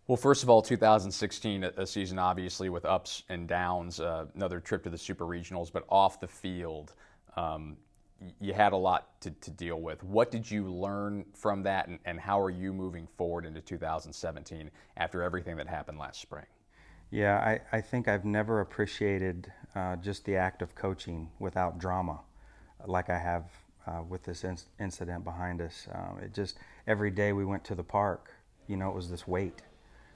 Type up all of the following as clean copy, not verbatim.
Well, first of all, 2016, a season obviously with ups and downs, another trip to the Super Regionals, but off the field, um, you had a lot to deal with. What did you learn from that, and how are you moving forward into 2017 after everything that happened last spring? Yeah, I think I've never appreciated just the act of coaching without drama like I have with this incident behind us. It just, every day we went to the park, it was this weight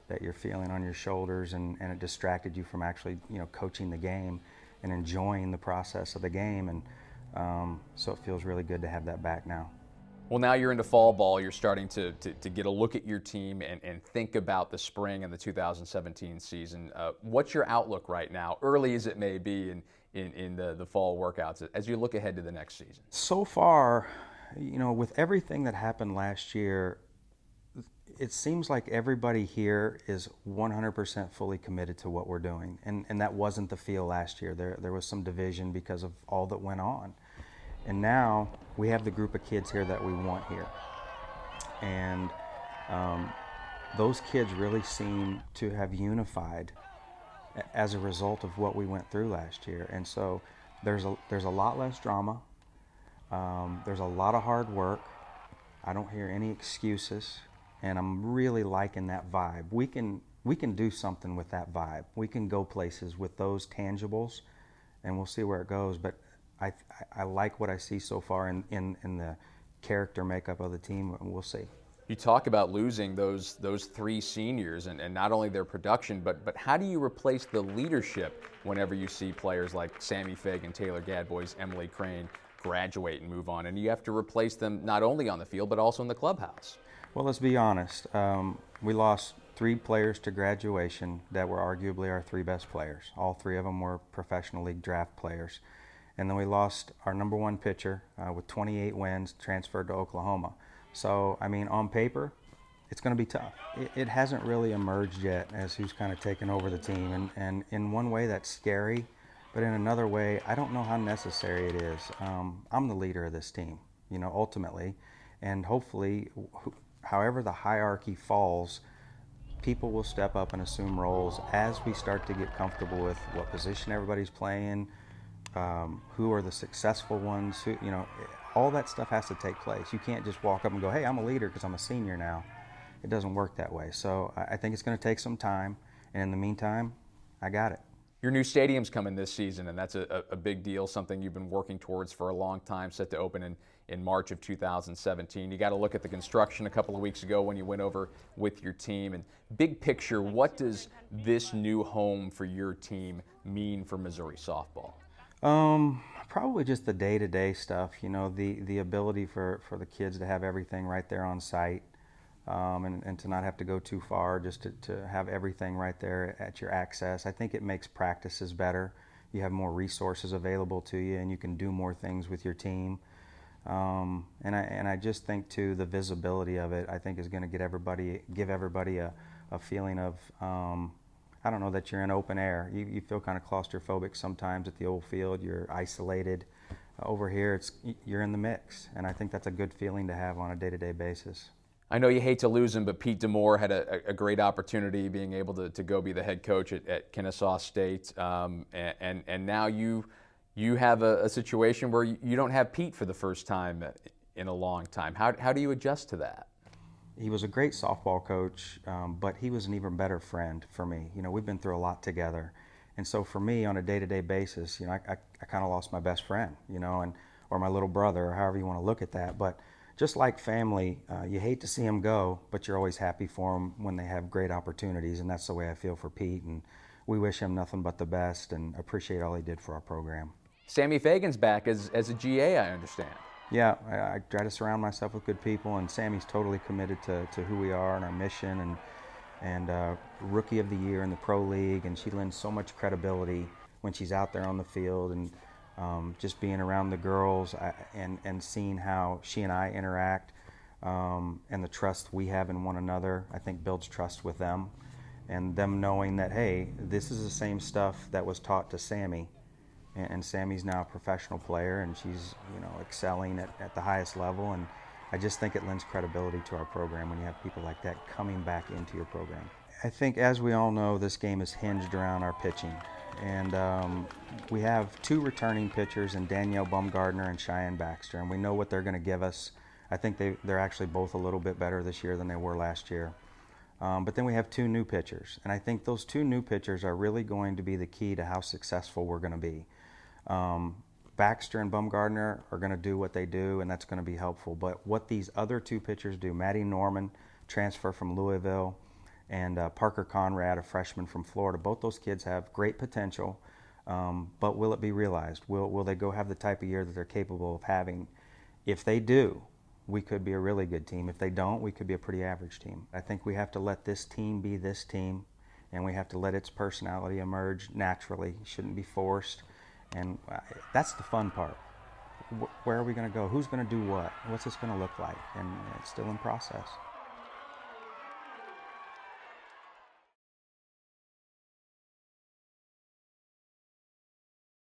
that you're feeling on your shoulders, and it distracted you from actually, coaching the game and enjoying the process of the game. And so it feels really good to have that back now. Well, now you're into fall ball. You're starting to get a look at your team and think about the spring and the 2017 season. What's your outlook right now, early as it may be in the fall workouts, as you look ahead to the next season? So far, with everything that happened last year, it seems like everybody here is 100% fully committed to what we're doing. And that wasn't the feel last year. There was some division because of all that went on. And now we have the group of kids here that we want here. And those kids really seem to have unified as a result of what we went through last year. And so there's a lot less drama. There's a lot of hard work. I don't hear any excuses. And I'm really liking that vibe. We can do something with that vibe. We can go places with those tangibles, and we'll see where it goes. But I like what I see so far in the character makeup of the team, and we'll see. You talk about losing those three seniors and not only their production, but how do you replace the leadership whenever you see players like Sammy Fagan, Taylor Gadbois, Emily Crane graduate and move on, and you have to replace them not only on the field but also in the clubhouse? Well, let's be honest. We lost 3 players to graduation that were arguably our 3 best players. All 3 of them were professional league draft players. And then we lost our number 1 pitcher with 28 wins, transferred to Oklahoma. So, I mean, on paper, it's going to be tough. It hasn't really emerged yet as who's kind of taken over the team. And in one way, that's scary. But in another way, I don't know how necessary it is. I'm the leader of this team, ultimately. And hopefully, however the hierarchy falls, people will step up and assume roles as we start to get comfortable with what position everybody's playing, who are the successful ones, all that stuff has to take place. You can't just walk up and go, hey, I'm a leader because I'm a senior now. It doesn't work that way. So I think it's going to take some time, and in the meantime, I got it. Your new stadium's coming this season, and that's a big deal, something you've been working towards for a long time, set to open in March of 2017. You got to look at the construction a couple of weeks ago when you went over with your team. And big picture, what does this new home for your team mean for Missouri softball? Probably just the day-to-day stuff, the ability for the kids to have everything right there on site, and to not have to go too far, just to have everything right there at your access. I think it makes practices better. You have more resources available to you, and you can do more things with your team. And I just think too, the visibility of it, I think, is going to give everybody a feeling of, I don't know, that you're in open air. You feel kind of claustrophobic sometimes at the old field. You're isolated. Over here, you're in the mix, and I think that's a good feeling to have on a day-to-day basis. I know you hate to lose him, but Pete Demore had a great opportunity being able to go be the head coach at Kennesaw State, and now you have a situation where you don't have Pete for the first time in a long time. How do you adjust to that? He was a great softball coach, but he was an even better friend for me. We've been through a lot together. And so for me, on a day-to-day basis, I kind of lost my best friend, or my little brother, or however you want to look at that. But just like family, you hate to see them go, but you're always happy for them when they have great opportunities. And that's the way I feel for Pete. And we wish him nothing but the best and appreciate all he did for our program. Sammy Fagan's back as a GA, I understand. Yeah, I try to surround myself with good people, and Sammy's totally committed to who we are and our mission, and Rookie of the Year in the Pro League, and she lends so much credibility when she's out there on the field, and just being around the girls and seeing how she and I interact, and the trust we have in one another, I think builds trust with them, and them knowing that, hey, this is the same stuff that was taught to Sammy. And Sammy's now a professional player, and she's excelling at the highest level, and I just think it lends credibility to our program when you have people like that coming back into your program. I think, as we all know, this game is hinged around our pitching. And we have two returning pitchers in Danielle Bumgardner and Cheyenne Baxter, and we know what they're going to give us. I think they're actually both a little bit better this year than they were last year. But then we have two new pitchers, and I think those two new pitchers are really going to be the key to how successful we're going to be. Baxter and Bumgardner are going to do what they do, and that's going to be helpful. But what these other two pitchers do, Maddie Norman, transfer from Louisville, and Parker Conrad, a freshman from Florida, both those kids have great potential, but will it be realized? Will they go have the type of year that they're capable of having? If they do, we could be a really good team. If they don't, we could be a pretty average team. I think we have to let this team be this team, and we have to let its personality emerge naturally. It shouldn't be forced, and that's the fun part. Where are we going to go? Who's going to do what? What's this going to look like? And it's still in process.